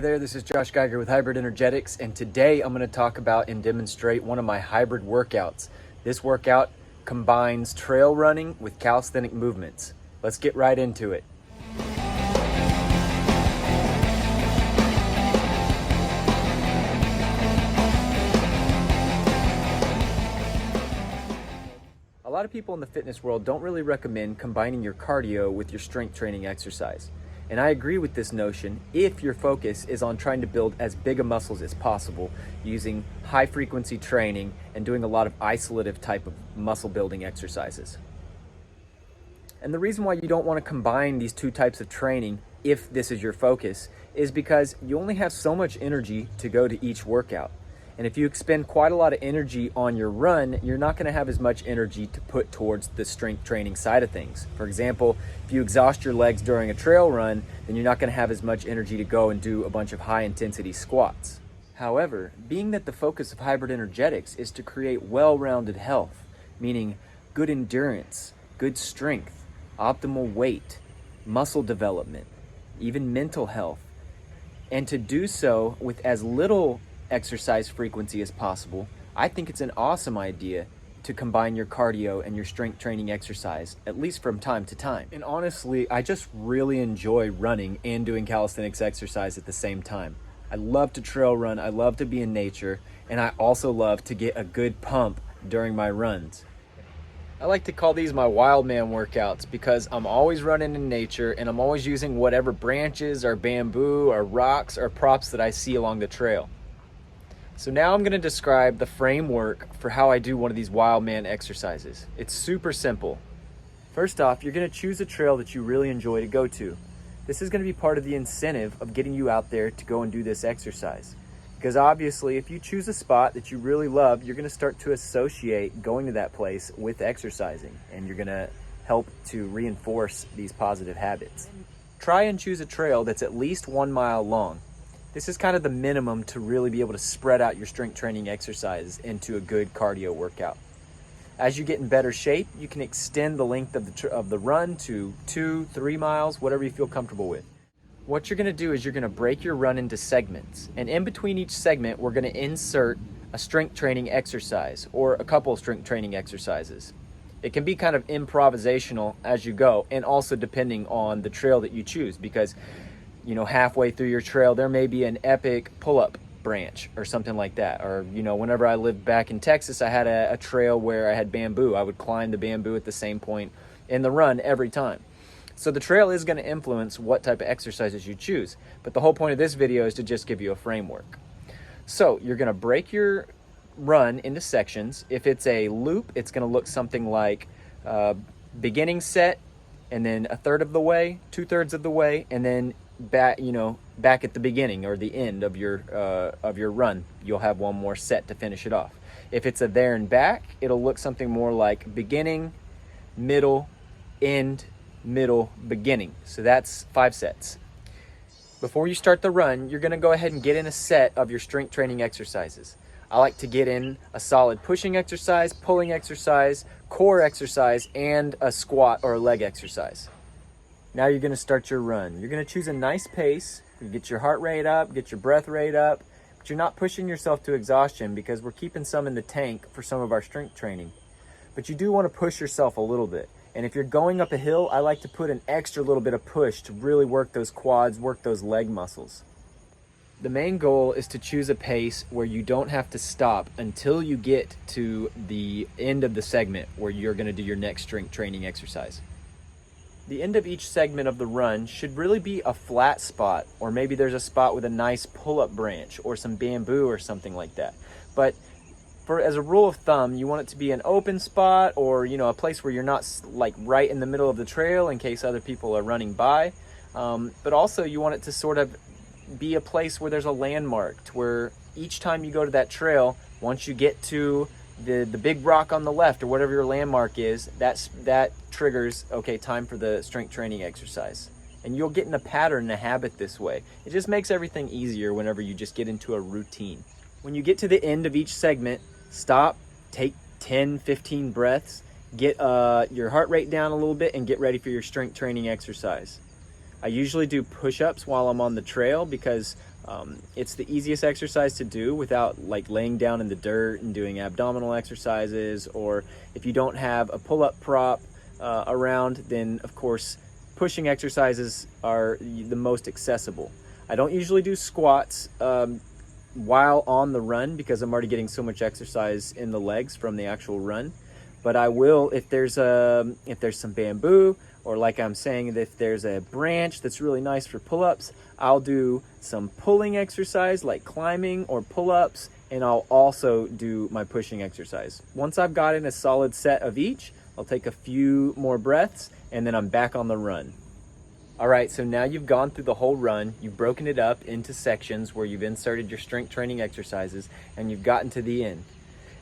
there, this is Josh Geiger with Hybrid Energetics, and today I'm going to talk about and demonstrate one of my hybrid workouts. This workout combines trail running with calisthenic movements. Let's get right into it. A lot of people in the fitness world don't really recommend combining your cardio with your strength training exercise. And I agree with this notion if your focus is on trying to build as big of muscles as possible using high frequency training and doing a lot of isolative type of muscle building exercises. And the reason why you don't want to combine these two types of training, if this is your focus, is because you only have so much energy to go to each workout. And if you expend quite a lot of energy on your run, you're not going to have as much energy to put towards the strength training side of things. For example, if you exhaust your legs during a trail run, then you're not going to have as much energy to go and do a bunch of high intensity squats. However, being that the focus of hybrid energetics is to create well-rounded health, meaning good endurance, good strength, optimal weight, muscle development, even mental health, and to do so with as little exercise frequency as possible, I think it's an awesome idea to combine your cardio and your strength training exercise, at least from time to time. And honestly, I just really enjoy running and doing calisthenics exercise at the same time. I love to trail run, I love to be in nature, and I also love to get a good pump during my runs. I like to call these my wild man workouts because I'm always running in nature and I'm always using whatever branches or bamboo or rocks or props that I see along the trail. So now I'm going to describe the framework for how I do one of these wild man exercises. It's super simple. First off, you're going to choose a trail that you really enjoy to go to. This is going to be part of the incentive of getting you out there to go and do this exercise. Because obviously, if you choose a spot that you really love, you're going to start to associate going to that place with exercising, and you're going to help to reinforce these positive habits. Try and choose a trail that's at least 1 mile long. This is kind of the minimum to really be able to spread out your strength training exercise into a good cardio workout. As you get in better shape, you can extend the length of the run to 2-3 miles, whatever you feel comfortable with. What you're going to do is you're going to break your run into segments. And in between each segment, we're going to insert a strength training exercise or a couple of strength training exercises. It can be kind of improvisational as you go, and also depending on the trail that you choose, because halfway through your trail, there may be an epic pull-up branch or something like that. Or, whenever I lived back in Texas, I had a trail where I had bamboo. I would climb the bamboo at the same point in the run every time. So the trail is going to influence what type of exercises you choose. But the whole point of this video is to just give you a framework. So you're going to break your run into sections. If it's a loop, it's going to look something like beginning set, and then a third of the way, 2/3 of the way, and then back at the beginning or the end of your run, you'll have one more set to finish it off. If it's a there and back, it'll look something more like beginning, middle, end, middle, beginning. So that's 5 sets. Before you start the run, you're going to go ahead and get in a set of your strength training exercises. I like to get in a solid pushing exercise, pulling exercise, core exercise, and a squat or a leg exercise. Now you're going to start your run. You're going to choose a nice pace. You get your heart rate up, get your breath rate up, but you're not pushing yourself to exhaustion because we're keeping some in the tank for some of our strength training. But you do want to push yourself a little bit. And if you're going up a hill, I like to put an extra little bit of push to really work those quads, work those leg muscles. The main goal is to choose a pace where you don't have to stop until you get to the end of the segment where you're going to do your next strength training exercise. The end of each segment of the run should really be a flat spot, or maybe there's a spot with a nice pull-up branch or some bamboo or something like that. But as a rule of thumb, you want it to be an open spot, or a place where you're not like right in the middle of the trail in case other people are running by. But also you want it to sort of be a place where there's a landmark, to where each time you go to that trail, once you get to the big rock on the left or whatever your landmark is, that triggers, okay, time for the strength training exercise. And you'll get in a pattern and a habit this way. It just makes everything easier whenever you just get into a routine. When you get to the end of each segment, stop, take 10-15 breaths, get your heart rate down a little bit, and get ready for your strength training exercise. I usually do push-ups while I'm on the trail because It's the easiest exercise to do without like laying down in the dirt and doing abdominal exercises, or if you don't have a pull-up prop around, then of course pushing exercises are the most accessible. I don't usually do squats while on the run because I'm already getting so much exercise in the legs from the actual run, but I will if there's some bamboo, or like I'm saying, if there's a branch that's really nice for pull-ups, I'll do some pulling exercise like climbing or pull-ups, and I'll also do my pushing exercise. Once I've gotten a solid set of each, I'll take a few more breaths and then I'm back on the run. All right, so now you've gone through the whole run, you've broken it up into sections where you've inserted your strength training exercises, and you've gotten to the end.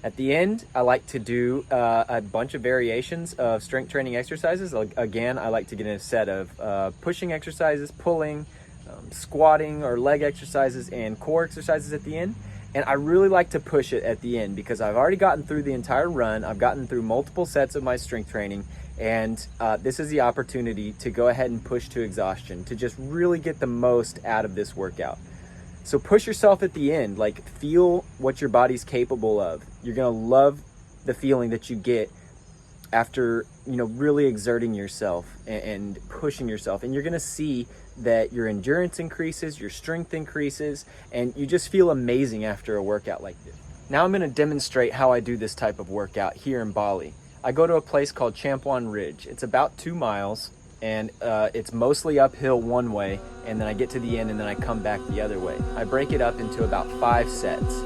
At the end, I like to do a bunch of variations of strength training exercises. Again, I like to get in a set of pushing exercises, pulling, squatting or leg exercises, and core exercises at the end. And I really like to push it at the end because I've already gotten through the entire run. I've gotten through multiple sets of my strength training, and this is the opportunity to go ahead and push to exhaustion, to just really get the most out of this workout. So push yourself at the end, like feel what your body's capable of. You're gonna love the feeling that you get after, really exerting yourself and pushing yourself. And you're gonna see that your endurance increases, your strength increases, and you just feel amazing after a workout like this. Now I'm gonna demonstrate how I do this type of workout here in Bali. I go to a place called Champuan Ridge. It's about 2 miles, and it's mostly uphill one way, and then I get to the end and then I come back the other way. I break it up into about 5 sets.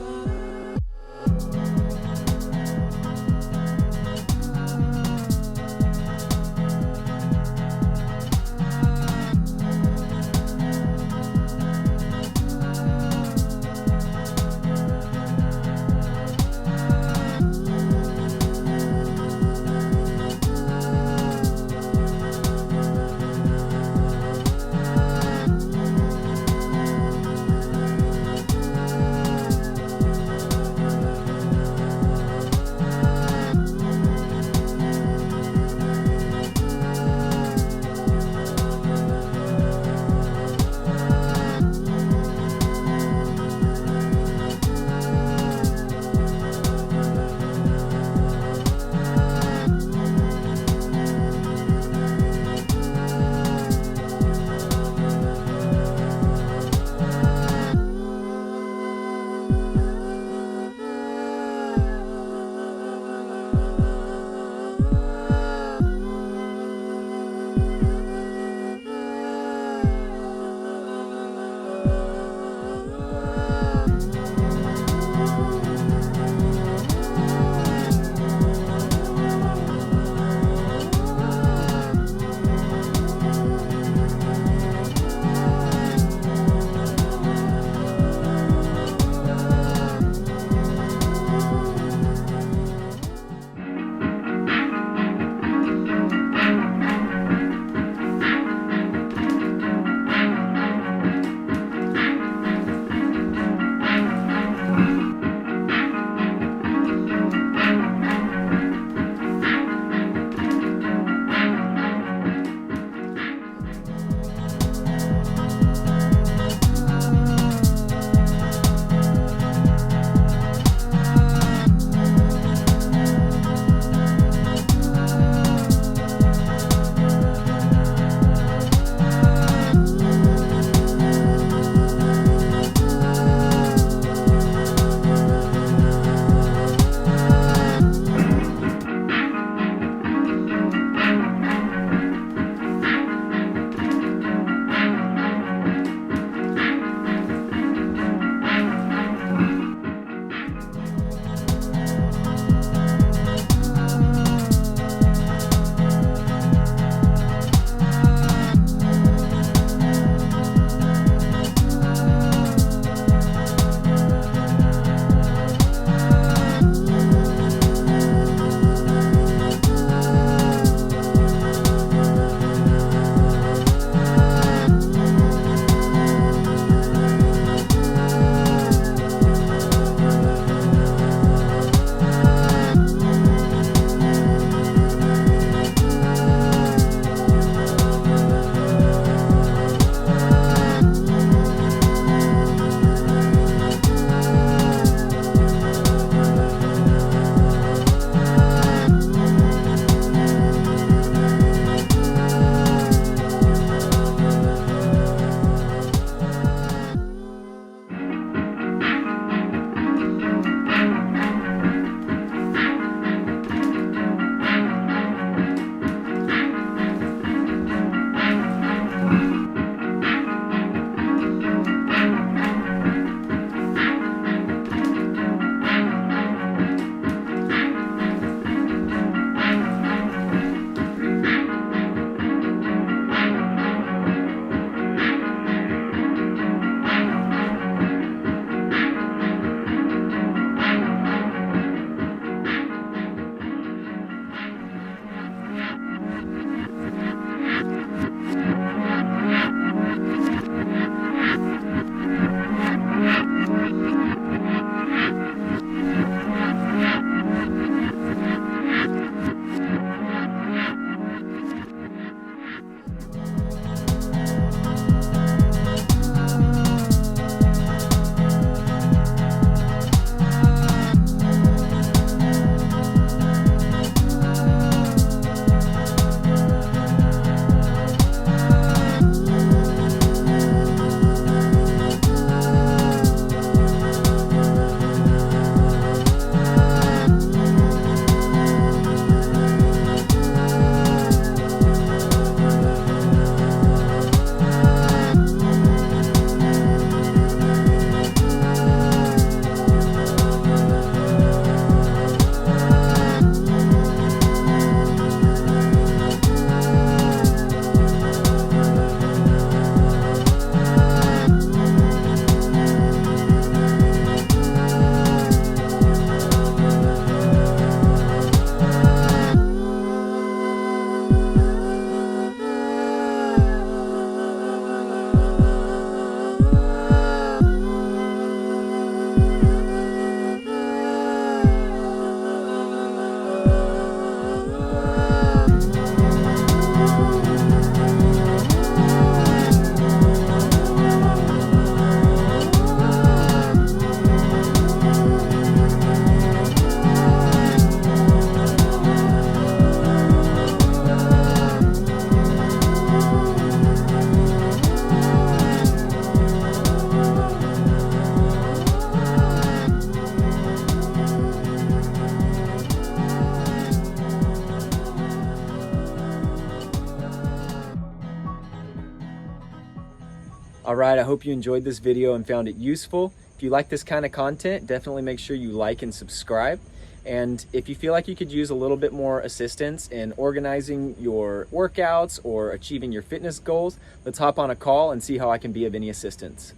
All right, I hope you enjoyed this video and found it useful. If you like this kind of content, definitely make sure you like and subscribe. And if you feel like you could use a little bit more assistance in organizing your workouts or achieving your fitness goals, let's hop on a call and see how I can be of any assistance.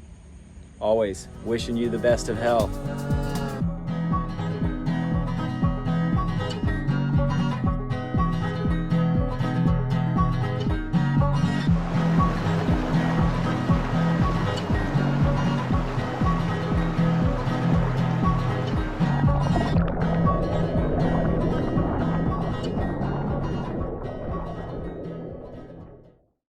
Always wishing you the best of health.